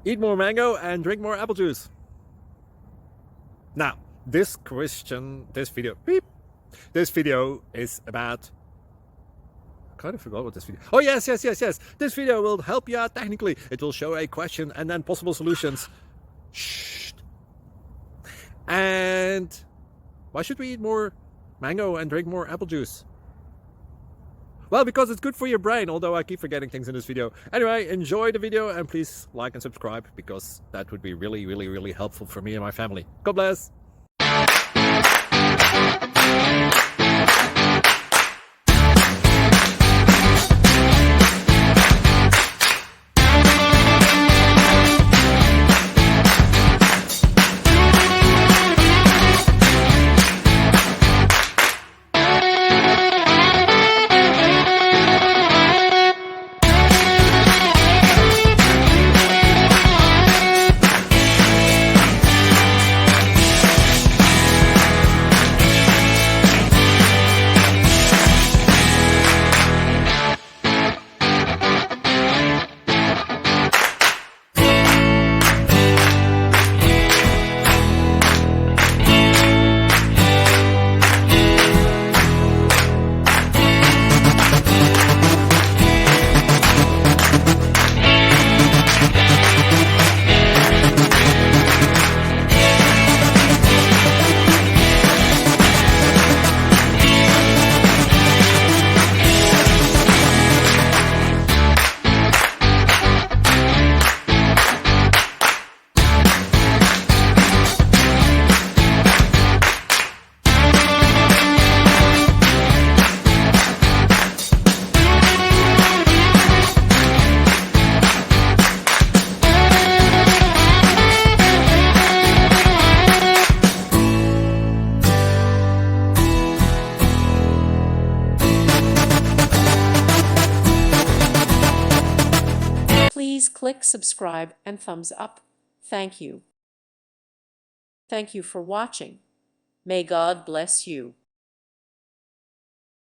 Eat more mango and drink more apple juice. Now, this video is about, I kind of forgot what this video. Oh, yes. This video will help you out technically. It will show a question and then possible solutions. Shh. And why should we eat more mango and drink more apple juice? Well, because it's good for your brain, although I keep forgetting things in this video. Anyway, enjoy the video and please like and subscribe, because that would be really helpful for me and my family. God bless. Please click subscribe and thumbs up. Thank you. Thank you for watching. May God bless you.